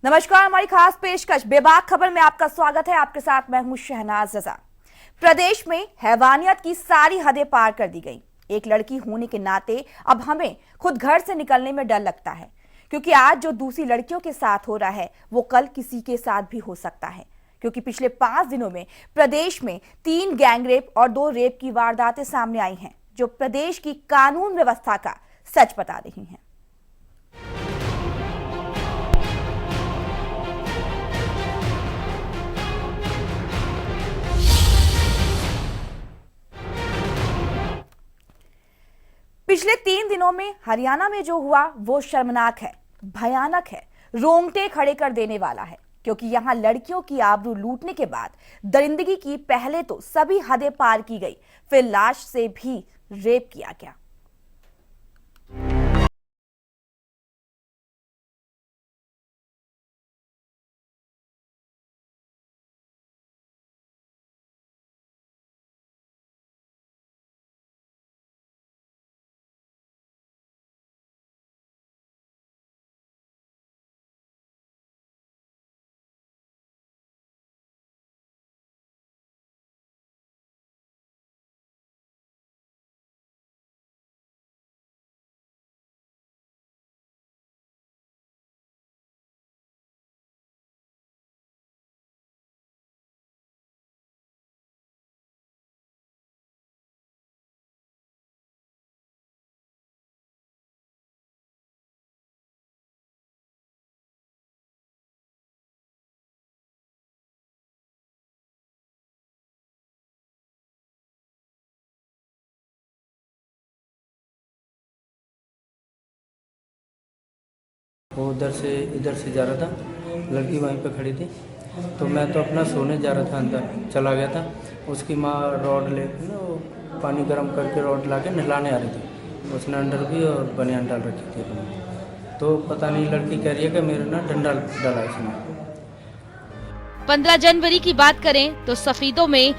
नमस्कार, हमारी खास पेशकश बेबाक खबर में आपका स्वागत है। आपके साथ मैं हूं शहनाज रजा। प्रदेश में हैवानियत की सारी हदें पार कर दी गई। एक लड़की होने के नाते अब हमें खुद घर से निकलने में डर लगता है, क्योंकि आज जो दूसरी लड़कियों के साथ हो रहा है वो कल किसी के साथ भी हो सकता है। क्योंकि पिछले 5 दिनों में प्रदेश में 3 गैंगरेप और 2 रेप की वारदातें सामने आई हैं, जो प्रदेश की कानून व्यवस्था का सच बता रही हैं। पिछले 3 दिनों में हरियाणा में जो हुआ वो शर्मनाक है, भयानक है, रोंगटे खड़े कर देने वाला है। क्योंकि यहां लड़कियों की आबरू लूटने के बाद दरिंदगी की पहले तो सभी हदें पार की गई, फिर लाश से भी रेप किया गया। वो उधर से इधर से जा रहा था, लड़की वहीं पे खड़ी थी, तो मैं तो अपना सोने जा रहा था, अंदर चला गया था। उसकी माँ रॉड लेके ना वो पानी गर्म करके रॉड ला के नहलाने आ रही थी। उसने अंडर भी और बनियान डाल रखी थी अपनी। तो पता नहीं, लड़की कह रही है कि मेरे ना डंडा डाला इसने। 15 जनवरी की बात करें तो सफीदों में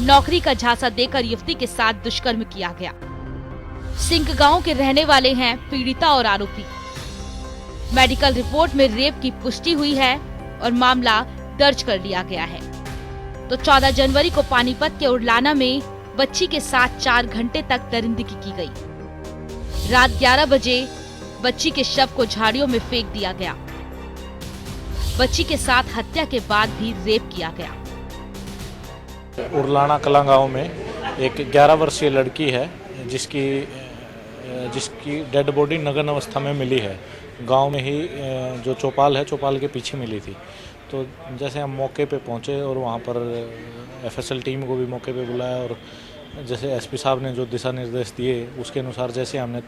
नौकरी का झांसा देकर युवती के साथ दुष्कर्म किया गया। सिंक गांव के रहने वाले हैं पीड़िता और आरोपी। मेडिकल रिपोर्ट में रेप की पुष्टि हुई है और मामला दर्ज कर लिया गया है। तो 14 जनवरी को पानीपत के उड़लाना में बच्ची के साथ 4 घंटे तक दरिंदगी की गई। रात 11 बजे बच्ची के शव को झाड़ियों में फेंक दिया गया। बच्ची के साथ हत्या के बाद भी रेप किया गया। उड़लाना कला गांव में एक 11 वर्षीय लड़की है जिसकी डेड बॉडी नग्न अवस्था में मिली है। गांव में ही जो चौपाल है, चौपाल के पीछे मिली थी। तो जैसे हम मौके पे पहुंचे और वहां पर एफएसएल टीम को भी मौके पे बुलाया, और जैसे एसपी साहब ने जो दिशा निर्देश दिए उसके अनुसार जैसे हमने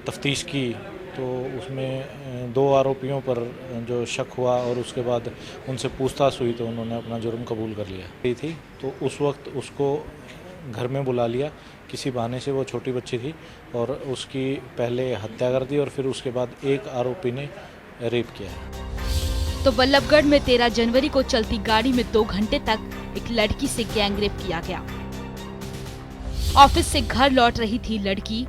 तफ्तीश की, तो उसमें 2 आरोपियों पर जो शक हुआ और उसके बाद उनसे पूछताछ हुई तो उन्होंने अपना जुर्म कबूल कर लिया थी। तो उस वक्त उसको घर में बुला लिया किसी बहाने से। वो छोटी बच्ची थी और उसकी पहले हत्या कर दी और फिर उसके बाद एक आरोपी ने रेप किया है। तो बल्लभगढ़ में 13 जनवरी को चलती गाड़ी में 2 घंटे तक एक लड़की से गैंगरेप किया गया। ऑफिस से घर लौट रही थी लड़की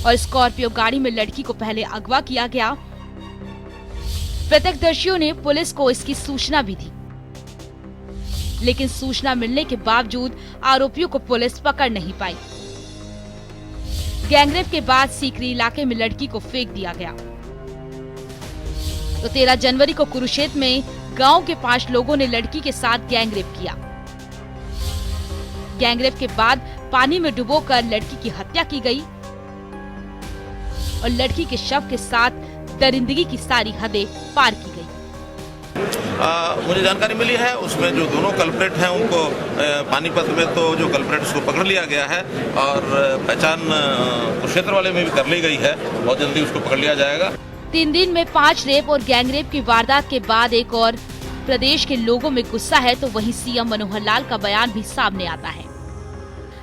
और स्कॉर्पियो गाड़ी में लड़की को पहले अगवा किया गया। प्रत्यक्षदर्शियों ने पुलिस को इसकी सूचना भी दी, लेकिन सूचना मिलने के बावजूद आरोपियों को पुलिस पकड़ नहीं पाई। गैंगरेप के बाद सीकरी इलाके में लड़की को फेंक दिया गया। तो 13 जनवरी को कुरुक्षेत्र में गांव के 5 लोगों ने लड़की के साथ गैंगरेप किया। गैंगरेप के बाद पानी में डुबोकर लड़की की हत्या की गई और लड़की के शव के साथ दरिंदगी की सारी हदें पार की गई। मुझे जानकारी मिली है, उसमें जो दोनों कल्प्रेट हैं उनको पानीपत में तो जो कल्प्रेट उसको पकड़ लिया गया है और पहचान कुरुक्षेत्र वाले में भी कर ली गई है। बहुत जल्दी उसको पकड़ लिया जाएगा। 3 दिन में 5 रेप और गैंगरेप की वारदात के बाद एक और प्रदेश के लोगों में गुस्सा है, तो वहीं सीएम मनोहर लाल का बयान भी सामने आता है।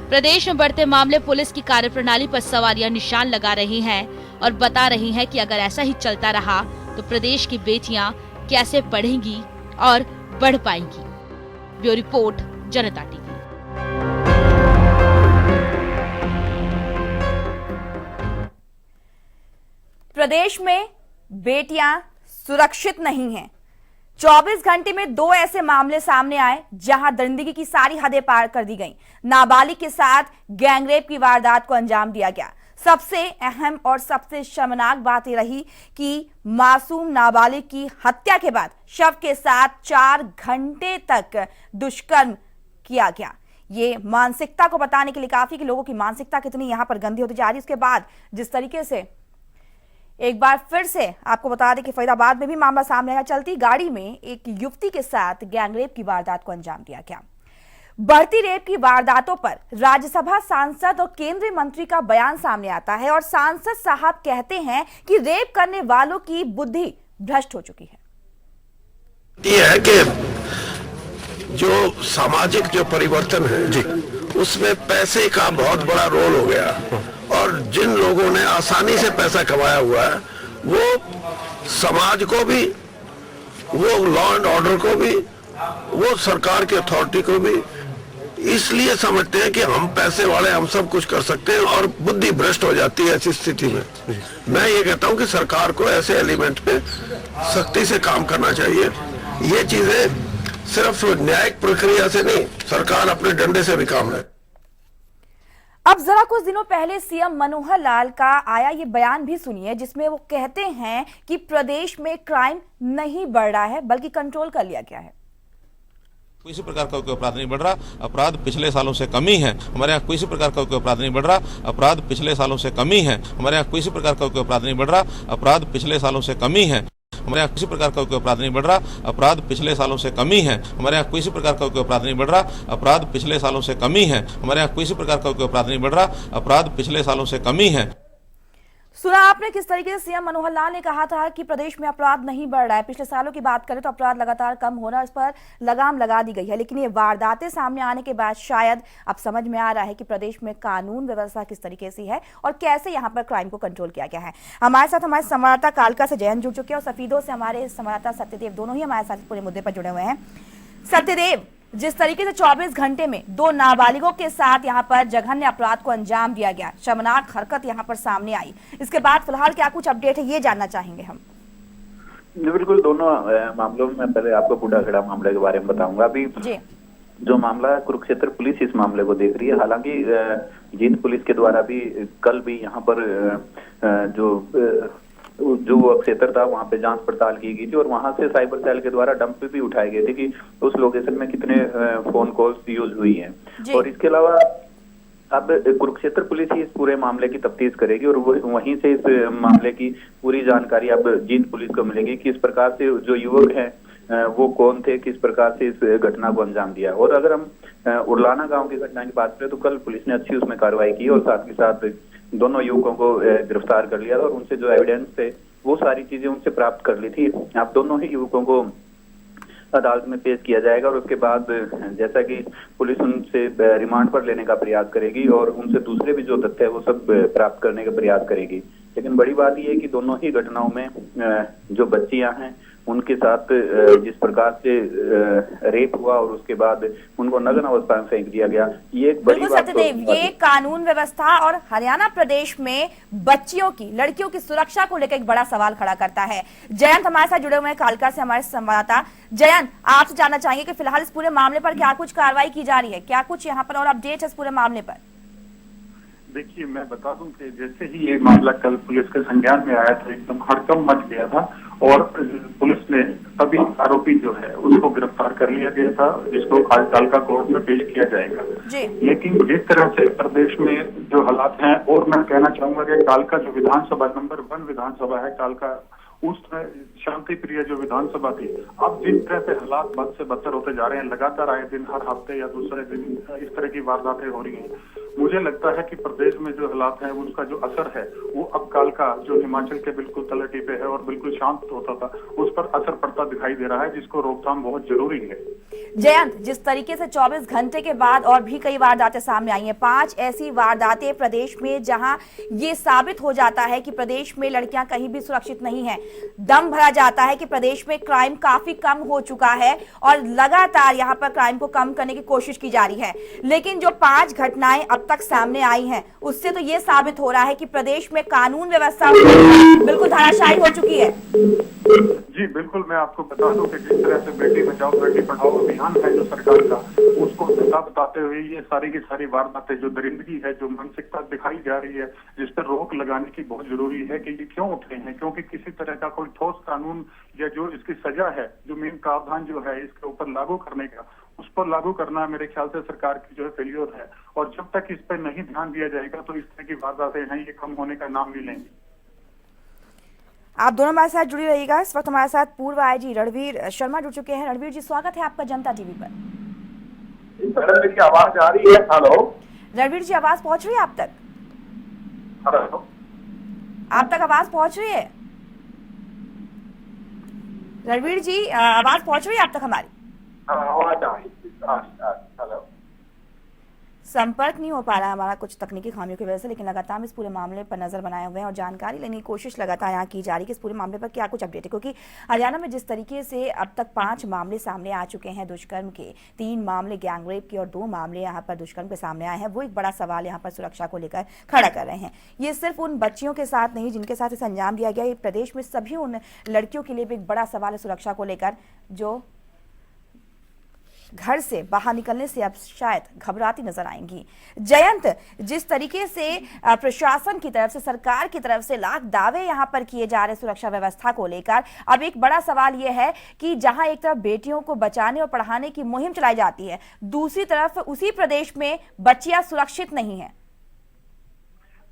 प्रदेश में बढ़ते मामले पुलिस की कार्यप्रणाली पर सवालिया निशान लगा रहे हैं और बता रही हैं कि अगर ऐसा ही चलता रहा तो प्रदेश की बेटियां कैसे पढ़ेंगी और बढ़ पाएंगी। ब्यूरो रिपोर्ट, जनता टीवी। प्रदेश में बेटियां सुरक्षित नहीं हैं। 24 घंटे में 2 ऐसे मामले सामने आए जहां दरिंदगी की सारी हदें पार कर दी गईं। नाबालिग के साथ गैंगरेप की वारदात को अंजाम दिया गया। सबसे अहम और सबसे शर्मनाक बात यह रही कि मासूम नाबालिग की हत्या के बाद शव के साथ 4 घंटे तक दुष्कर्म किया गया। ये मानसिकता को बताने के लिए काफी कि लोगों की मानसिकता कितनी यहां पर गंदी होती जा रही है। उसके बाद जिस तरीके से एक बार फिर से आपको बता दें कि फरीदाबाद में भी मामला सामने आया। चलती गाड़ी में एक युवती के साथ गैंगरेप की वारदात को अंजाम दिया गया। बढ़ती रेप की वारदातों पर राज्यसभा सांसद और केंद्रीय मंत्री का बयान सामने आता है और सांसद साहब कहते हैं कि रेप करने वालों की बुद्धि भ्रष्ट हो चुकी है। ये है कि जो सामाजिक जो परिवर्तन है जी, उसमें पैसे का बहुत बड़ा रोल हो गया और जिन लोगों ने आसानी से पैसा कमाया हुआ है वो समाज को भी, वो लॉ एंड ऑर्डर को भी, वो सरकार की अथॉरिटी को भी इसलिए समझते हैं कि हम पैसे वाले, हम सब कुछ कर सकते हैं और बुद्धि भ्रष्ट हो जाती है ऐसी स्थिति में। मैं ये कहता हूं कि सरकार को ऐसे एलिमेंट पे सख्ती से काम करना चाहिए। ये चीजें सिर्फ न्यायिक प्रक्रिया से नहीं, सरकार अपने डंडे से भी काम ले। अब जरा कुछ दिनों पहले सीएम मनोहर लाल का आया ये बयान भी सुनिए, जिसमें वो कहते हैं कि प्रदेश में क्राइम नहीं बढ़ रहा है बल्कि कंट्रोल कर लिया गया है। किसी प्रकार का कोई अपराध नहीं बढ़ रहा, अपराध पिछले सालों से कमी है। हमारे यहाँ किसी प्रकार का कोई अपराध नहीं बढ़ रहा, अपराध पिछले सालों से कमी है। हमारे यहाँ किसी प्रकार का कोई अपराध नहीं बढ़ रहा, अपराध पिछले सालों से कमी है। हमारे यहाँ किसी प्रकार का कोई अपराध नहीं बढ़ रहा, अपराध पिछले सालों से कमी है। हमारे यहाँ किसी प्रकार का कोई अपराध नहीं बढ़ रहा, अपराध पिछले सालों से कमी है। हमारे यहाँ किसी प्रकार का कोई अपराध नहीं बढ़ रहा, अपराध पिछले सालों से कमी है। सुना आपने किस तरीके से सीएम मनोहर लाल ने कहा था कि प्रदेश में अपराध नहीं बढ़ रहा है। पिछले सालों की बात करें तो अपराध लगातार कम हो रहा है, इस पर लगाम लगा दी गई है। लेकिन ये वारदातें सामने आने के बाद शायद अब समझ में आ रहा है कि प्रदेश में कानून व्यवस्था किस तरीके से है और कैसे यहाँ पर क्राइम को कंट्रोल किया गया है। हमारे साथ हमारे संवाददाता कालका से जयंत जुड़ चुके हैं और सफीदों से हमारे संवाददाता सत्यदेव, दोनों ही हमारे साथ पूरे मुद्दे पर जुड़े हुए हैं। सत्यदेव, जिस तरीके से 24 घंटे में 2 नाबालिगों के साथ यहाँ पर जघन्य अपराध को अंजाम दिया गया, शर्मनाक हरकत यहाँ पर सामने आई, इसके बाद फिलहाल क्या कुछ अपडेट है ये जानना चाहेंगे हम। बिल्कुल, दोनों मामलों में पहले आपको बूढ़ा खड़ा मामले के बारे में बताऊंगा। अभी जो मामला है, कुरुक्षेत्र पुलिस इस मामले को देख रही है। हालांकि जींद पुलिस के द्वारा भी कल भी यहाँ पर जो क्षेत्र था वहां पे जांच पड़ताल की गई थी और वहां से साइबर सेल के द्वारा डंप भी उठाए गए थे कि उस लोकेशन में कितने फोन कॉल्स यूज हुई हैं। और इसके अलावा अब कुरुक्षेत्र पुलिस ही इस पूरे मामले की तफ्तीश करेगी और वहीं से इस मामले की पूरी जानकारी अब जींद पुलिस को मिलेगी कि इस प्रकार से जो युवक हैं वो कौन थे, किस प्रकार से इस घटना को अंजाम दिया। और अगर हम उरलाना गांव की घटना की बात करें तो कल पुलिस ने अच्छी उसमें कार्रवाई की और साथ ही साथ दोनों युवकों को गिरफ्तार कर लिया था और उनसे जो एविडेंस थे वो सारी चीजें उनसे प्राप्त कर ली थी। अब दोनों ही युवकों को अदालत में पेश किया जाएगा और उसके बाद जैसा कि पुलिस उनसे रिमांड पर लेने का प्रयास करेगी और उनसे दूसरे भी जो तथ्य है वो सब प्राप्त करने का प्रयास करेगी। लेकिन बड़ी बात यह है कि दोनों ही घटनाओं में जो बच्चियां हैं उनके साथ जिस प्रकार से रेप हुआ और उसके बाद उनको नग्न अवस्था में फेंक दिया गया, ये एक बड़ी बात। सत्यदेव, ये कानून व्यवस्था और हरियाणा प्रदेश में बच्चियों की, लड़कियों की सुरक्षा को लेकर एक बड़ा सवाल खड़ा करता है। जयंत हमारे साथ जुड़े हुए हैं कालका से, हमारे संवाददाता। जयंत, आपसे जानना चाहेंगे कि फिलहाल इस पूरे मामले पर क्या कुछ कार्रवाई की जा रही है, क्या कुछ यहाँ पर और अपडेट है इस पूरे मामले पर? देखिए, मैं बता दूं कि जैसे ही ये मामला कल पुलिस के संज्ञान में आया था एकदम हड़कंप मच गया था और पुलिस ने सभी आरोपी जो है उसको गिरफ्तार कर लिया गया था, जिसको आज कालका कोर्ट में पेश किया जाएगा। लेकिन जिस तरह से प्रदेश में जो हालात हैं, और मैं कहना चाहूंगा कि कालका जो विधानसभा नंबर 1 विधानसभा है कालका, उस शांति प्रिय जो विधानसभा थी, अब जिस तरह से हालात बद से बदतर होते जा रहे हैं, लगातार आए दिन हर हफ्ते या दूसरे दिन इस तरह की वारदातें हो रही हैं। मुझे लगता है कि प्रदेश में जो हालात है उसका जो असर है वो अब कालका जो हिमाचल के बिल्कुल तलहटी पे है और बिल्कुल शांत होता था, उस पर असर पड़ता दिखाई दे रहा है, जिसको रोकथाम बहुत जरूरी है। जयंत, जिस तरीके से 24 घंटे के बाद और भी कई वारदातें सामने आई हैं, 5 ऐसी वारदातें प्रदेश में जहां ये साबित हो जाता है कि प्रदेश में लड़कियां कहीं भी सुरक्षित नहीं हैं। दम भरा जाता है कि प्रदेश में क्राइम काफी कम हो चुका है और लगातार यहां पर क्राइम को कम करने की कोशिश की जा रही है। लेकिन जो 5 घटनाएं अब तक सामने आई हैं, उससे तो ये साबित हो रहा है कि प्रदेश में कानून व्यवस्था बिल्कुल धराशायी हो चुकी है। जी बिल्कुल, मैं आपको बता दूं कि जिस तरह से बेटी बचाओ बेटी पढ़ाओ अभियान है जो सरकार का, उसको सत्ता बताते हुए ये सारी की सारी वारदातें जो दरिंदगी है, जो मानसिकता दिखाई जा रही है, जिस पर रोक लगाने की बहुत जरूरी है कि ये क्यों उठ रहे हैं। क्योंकि किसी तरह का कोई ठोस कानून या जो इसकी सजा है, जो मेन प्रावधान जो है इसके ऊपर लागू करने का, उस पर लागू करना मेरे ख्याल से सरकार की जो है फेल्योर है। और जब तक इस पर नहीं ध्यान दिया जाएगा तो इस तरह की वारदातें हैं ये कम होने का नाम नहीं लेंगी। आप दोनों हमारे साथ जुड़ी रहिएगा। इस वक्त हमारे साथ पूर्व आईजी रणवीर शर्मा जुड़ चुके हैं। रणवीर जी, स्वागत है आपका जनता टीवी पर। मेरी आवाज आ रही है? हेलो रणवीर जी, आवाज पहुंच रही है आप तक? हेलो, आप तक आवाज पहुंच रही है? रणवीर जी, आवाज पहुंच रही है आप तक हमारी? आवाज आ रही है। हेलो, संपर्क नहीं हो पा रहा है हमारा कुछ तकनीकी खामियों की वजह से, लेकिन लगातार हम इस पूरे मामले पर नजर बनाए हुए हैं और जानकारी लेने की कोशिश लगातार यहाँ की जा रही है कि इस पूरे मामले पर क्या कुछ अपडेट है। क्योंकि हरियाणा में जिस तरीके से अब तक 5 मामले सामने आ चुके हैं दुष्कर्म के, 3 मामले गैंगरेप के और 2 मामले यहाँ पर दुष्कर्म के सामने आए हैं, वो एक बड़ा सवाल यहाँ पर सुरक्षा को लेकर खड़ा कर रहे हैं। ये सिर्फ उन बच्चियों के साथ नहीं जिनके साथ इसे अंजाम दिया गया, ये प्रदेश में सभी उन लड़कियों के लिए भी एक बड़ा सवाल है सुरक्षा को लेकर, जो घर से बाहर निकलने से अब शायद घबराती नजर आएंगी। जयंत, जिस तरीके से प्रशासन की तरफ से, सरकार की तरफ से लाख दावे यहां पर किए जा रहे सुरक्षा व्यवस्था को लेकर, अब एक बड़ा सवाल यह है कि जहां एक तरफ बेटियों को बचाने और पढ़ाने की मुहिम चलाई जाती है, दूसरी तरफ उसी प्रदेश में बच्चियां सुरक्षित नहीं है।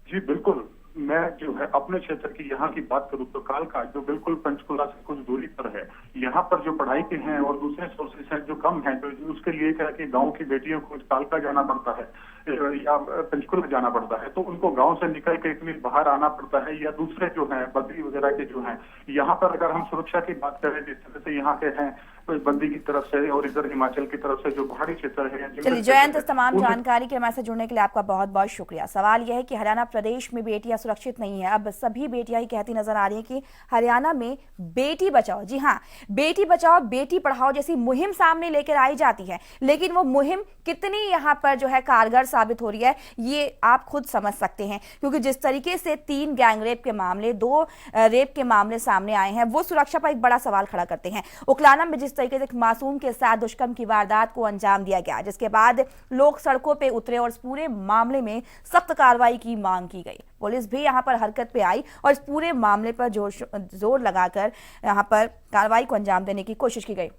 जी बिल्कुल, मैं जो है अपने क्षेत्र की यहाँ की बात करूँ तो कालका जो बिल्कुल पंचकुला से कुछ दूरी पर है, यहाँ पर जो पढ़ाई के हैं और दूसरे सोर्सेस हैं जो कम हैं, तो उसके लिए क्या कि गांव की बेटियों को कालका जाना पड़ता है या पंचकुला जाना पड़ता है, तो उनको गांव से निकल के इतनी बाहर आना पड़ता है। या दूसरे जो हैं बद्री वगैरह के जो हैं, यहाँ पर अगर हम सुरक्षा की बात करें जिस तरह से यहाँ के हैं बद्री की तरफ से और इधर हिमाचल की तरफ से जो पहाड़ी क्षेत्र है। चलिए जयंत, इस तमाम जानकारी के हमारे साथ जुड़ने के लिए आपका बहुत बहुत शुक्रिया। सवाल यह है कि हरियाणा प्रदेश में बेटियां सुरक्षित नहीं है। अब सभी बेटियां ही कहती नजर आ रही है कि हरियाणा में बेटी बचाओ, जी हाँ, बेटी बचाओ बेटी पढ़ाओ जैसी मुहिम सामने लेकर आई जाती है, लेकिन वो मुहिम कितनी यहाँ पर जो है कारगर साबित हो रही है ये आप खुद समझ सकते हैं। क्योंकि जिस तरीके से 3 गैंगरेप के मामले, 2 रेप के मामले सामने आए हैं, वो सुरक्षा पर एक बड़ा सवाल खड़ा करते हैं। उकलाना में जिस तरीके से मासूम के साथ दुष्कर्म की वारदात को अंजाम दिया गया, जिसके बाद लोग सड़कों पे उतरे और इस पूरे मामले में सख्त कार्रवाई की मांग की गई। पुलिस भी यहां पर हरकत पे आई और इस पूरे मामले पर जोर लगाकर यहां पर कार्रवाई को अंजाम देने की कोशिश की गई।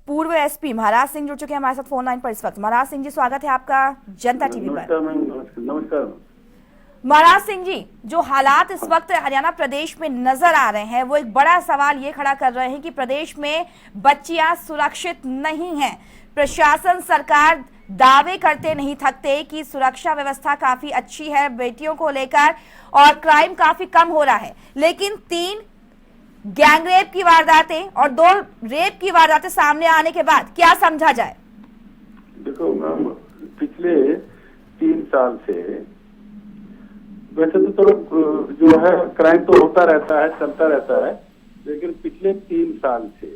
पूर्व एसपी महाराज सिंह जुड़ चुके हैं हमारे साथ फोन लाइन पर इस वक्त। महाराज सिंह जी, स्वागत है आपका जनता टीवी पर। नमस्कार। महाराज सिंह जी, जो हालात इस वक्त हरियाणा प्रदेश में नजर आ रहे हैं, वो एक बड़ा सवाल ये खड़ा कर रहे हैं कि प्रदेश में बच्चियां सुरक्षित नहीं हैं। प्रशासन, सरकार दावे करते नहीं थकते कि सुरक्षा व्यवस्था काफी अच्छी है बेटियों को लेकर और क्राइम काफी कम हो रहा है, लेकिन 3 गैंगरेप की वारदातें और 2 रेप की वारदातें सामने आने के बाद क्या समझा जाए? देखो मैम, पिछले 3 साल से वैसे तो चलो जो है क्राइम तो होता रहता है, चलता रहता है, लेकिन पिछले 3 साल से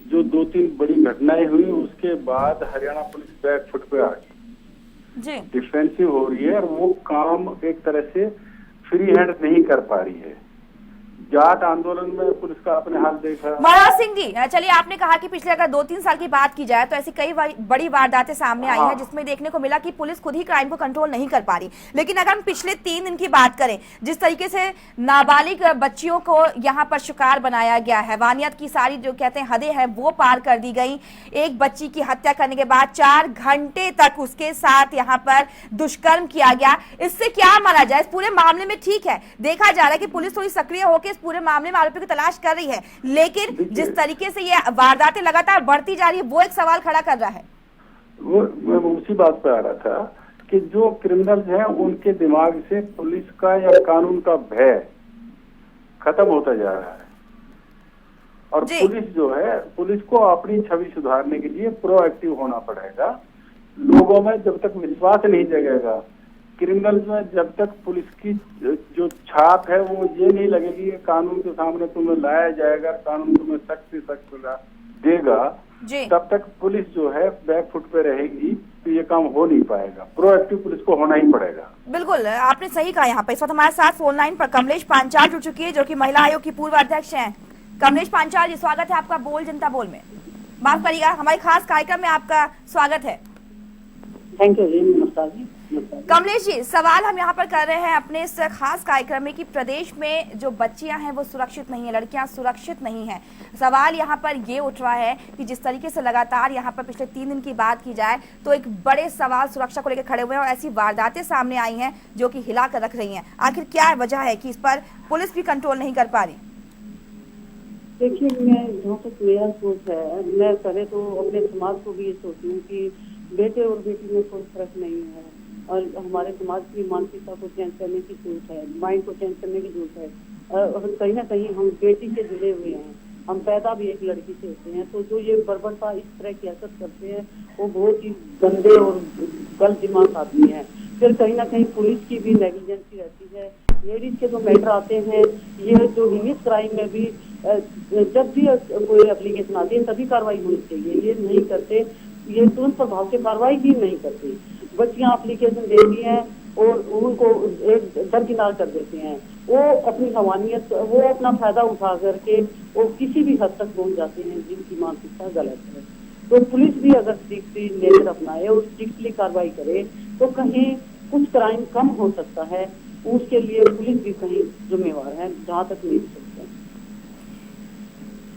जो 2-3 बड़ी घटनाएं हुई उसके बाद हरियाणा पुलिस बैक फुट पे आ गई, डिफेंसिव हो रही है और वो काम एक तरह से फ्री हैंड नहीं कर पा रही है। जाट आंदोलन में पुलिस का अपने हाल देखा। महाराज सिंह जी, चलिए, आपने कहा कि पिछले अगर 2-3 साल की बात की जाए तो ऐसी कई बड़ी वारदातें सामने आई हैं जिसमें देखने को मिला कि पुलिस खुद ही क्राइम को कंट्रोल नहीं कर पा रही। लेकिन अगर हम पिछले 3 दिन की बात करें, जिस तरीके से नाबालिग बच्चियों को यहाँ पर शिकार बनाया गया, हैवानियत की सारी जो कहते हैं हदें हैं वो पार कर दी गई। एक बच्ची की हत्या करने के बाद 4 घंटे तक उसके साथ यहाँ पर दुष्कर्म किया गया। इससे क्या माना जाए? इस पूरे मामले में ठीक है, देखा जा रहा है कि पुलिस थोड़ी सक्रिय होकर पूरे मामले में आरोपियों की तलाश कर रही है, लेकिन जिस तरीके से ये वारदातें लगातार बढ़ती जा रही है वो एक सवाल खड़ा कर रहा है। वो मैं उसी बात पे आ रहा था कि जो क्रिमिनल्स हैं उनके दिमाग से पुलिस का या कानून का भय खत्म होता जा रहा है। और जी। पुलिस जो है, पुलिस को अपनी छवि सुधारने के लिए प्रोएक्टिव होना पड़ेगा। लोगों में जब तक विश्वास नहीं जगेगा, क्रिमिनल्स में जब तक पुलिस की जो छाप है वो ये नहीं लगेगी कि कानून के सामने तुम्हें लाया जाएगा, कानून तुम्हें सख्त से सख्त सजा देगा, जी। तब तक पुलिस जो है बैक फुट पे रहेगी, तो ये काम हो नहीं पाएगा। प्रोएक्टिव पुलिस को होना ही पड़ेगा। बिल्कुल, आपने सही कहा। यहाँ पर इस वक्त हमारे साथ फोन लाइन पर कमलेश पांचाल जुड़ चुकी है, जो कि महिला आयोग की पूर्व अध्यक्ष हैं। कमलेश पांचाल जी, स्वागत है आपका बोल जनता बोल में। माफ करिएगा, हमारे खास कार्यक्रम में आपका स्वागत है। थैंक यू जी, नमस्कार जी। कमलेश जी, सवाल हम यहाँ पर कर रहे हैं अपने इस खास कार्यक्रम में कि प्रदेश में जो बच्चियां हैं वो सुरक्षित नहीं है, लड़कियां सुरक्षित नहीं हैं। सवाल यहाँ पर ये उठ रहा है कि जिस तरीके से लगातार यहाँ पर पिछले 3 दिन की बात की जाए तो एक बड़े सवाल सुरक्षा को लेकर खड़े हुए हैं और ऐसी वारदातें सामने आई हैं जो कि हिला कर रख रही हैं। आखिर क्या वजह है कि इस पर पुलिस भी कंट्रोल नहीं कर पा रही? देखिए, मैं जहाँ तक मेरा सोच है, मैं पहले तो अपने समाज को भी ये सोचती हूँ कि बेटे और बेटी में कोई फर्क नहीं है और हमारे समाज की मानसिकता को चेंज करने की जरूरत है, माइंड को चेंज करने की जरूरत है। और कहीं ना कहीं हम बेटी से जुड़े हुए हैं, हम पैदा भी एक लड़की से होते हैं, तो जो ये बर्बरता इस तरह की हरकत करते हैं वो बहुत ही गंदे और गलत दिमाग आदमी है। फिर कहीं ना कहीं पुलिस की भी नेग्लिजेंसी रहती है। लेडीज के जो मैटर आते हैं, ये जो हिनियस क्राइम में भी जब भी कोई एप्लीकेशन आती है तभी कार्रवाई होनी चाहिए, ये नहीं करते, ये तुरंत प्रभाव से कार्रवाई भी नहीं करती। बच्चियां एप्लीकेशन देती हैं और उनको एक दरकिनार कर देते हैं। वो अपनी हवानियत, वो अपना फायदा उठा करके वो किसी भी हद तक पहुंच जाते हैं जिनकी मानसिकता गलत है। तो पुलिस भी अगर स्ट्रिक्टली नेचर अपनाए और स्ट्रिक्टली कार्रवाई करे तो कहीं कुछ क्राइम कम हो सकता है। उसके लिए पुलिस भी कहीं जिम्मेवार है, जहाँ तक नहीं सकते।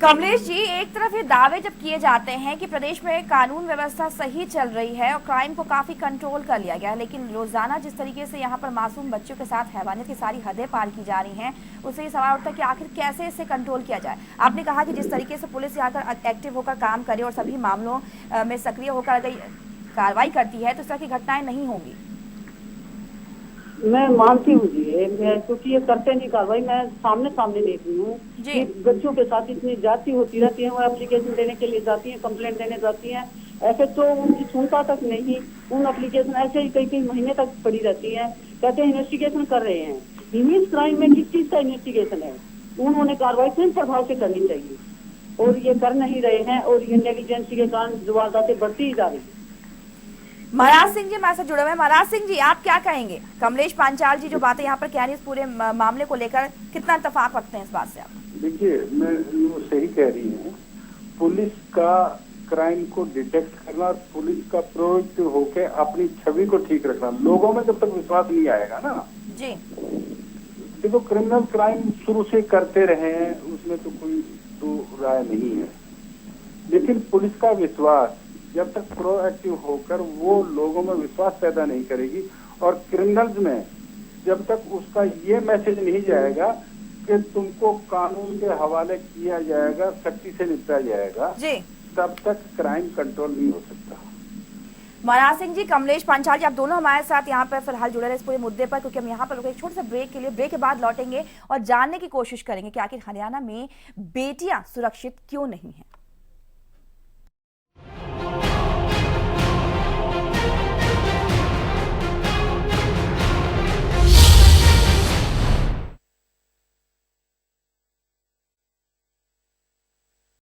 कमलेश जी, एक तरफ ये दावे जब किए जाते हैं कि प्रदेश में कानून व्यवस्था सही चल रही है और क्राइम को काफी कंट्रोल कर लिया गया है, लेकिन रोजाना जिस तरीके से यहाँ पर मासूम बच्चों के साथ हैवानियत की सारी हदें पार की जा रही हैं, उससे ये सवाल उठता है कि आखिर कैसे इसे कंट्रोल किया जाए। आपने कहा कि जिस तरीके से पुलिस यहाँ पर एक्टिव होकर काम करे और सभी मामलों में सक्रिय होकर कार्रवाई करती है तो इस तरह की घटनाएं नहीं होंगी। मैं मानती हूँ जी, क्योंकि ये करते नहीं कार्रवाई, मैं सामने देख रही हूँ कि बच्चों के साथ इतनी जाती होती रहती है। वो एप्लीकेशन देने के लिए जाती है, कंप्लेंट देने जाती है, ऐसे तो उनकी सुनता तक नहीं। उन एप्लीकेशन ऐसे ही कई महीने तक पड़ी रहती है, कहते हैं इन्वेस्टिगेशन कर रहे हैं। हिनियस क्राइम में किस चीज का इन्वेस्टिगेशन है? उन्होंने कार्रवाई तुरंत प्रभाव से करनी चाहिए और ये कर नहीं रहे हैं और ये नेग्लिजेंसी के कारण वारदातें बढ़ती ही जा रही है। महाराज सिंह जी हमारे साथ जुड़े हुए हैं। महाराज सिंह जी, आप क्या कहेंगे? कमलेश पांचाल जी जो बातें यहाँ पर कह रही है इस पूरे मामले को लेकर, कितना इत्तेफाक रखते हैं इस बात से आप? देखिए, मैं वो सही कह रही हूँ। पुलिस का क्राइम को डिटेक्ट करना और पुलिस का प्रोएक्टिव होकर अपनी छवि को ठीक रखना, लोगों में जब तक विश्वास नहीं आएगा ना जी। देखो, क्रिमिनल क्राइम शुरू से करते रहे हैं, उसमें तो कोई तो राय नहीं है, लेकिन पुलिस का विश्वास जब तक प्रोएक्टिव होकर वो लोगों में विश्वास पैदा नहीं करेगी और क्रिमिनल्स में जब तक उसका ये मैसेज नहीं जाएगा कि तुमको कानून के हवाले किया जाएगा, सख्ती से निपटा जाएगा जी, तब तक क्राइम कंट्रोल नहीं हो सकता। महाराज सिंह जी, कमलेश पांचाल जी, आप दोनों हमारे साथ यहाँ पर फिलहाल जुड़े रहे इस पूरे मुद्दे पर, क्योंकि हम यहाँ पर एक छोटे से ब्रेक के लिए, ब्रेक के बाद लौटेंगे और जानने की कोशिश करेंगे कि आखिर हरियाणा में बेटियां सुरक्षित क्यों नहीं है।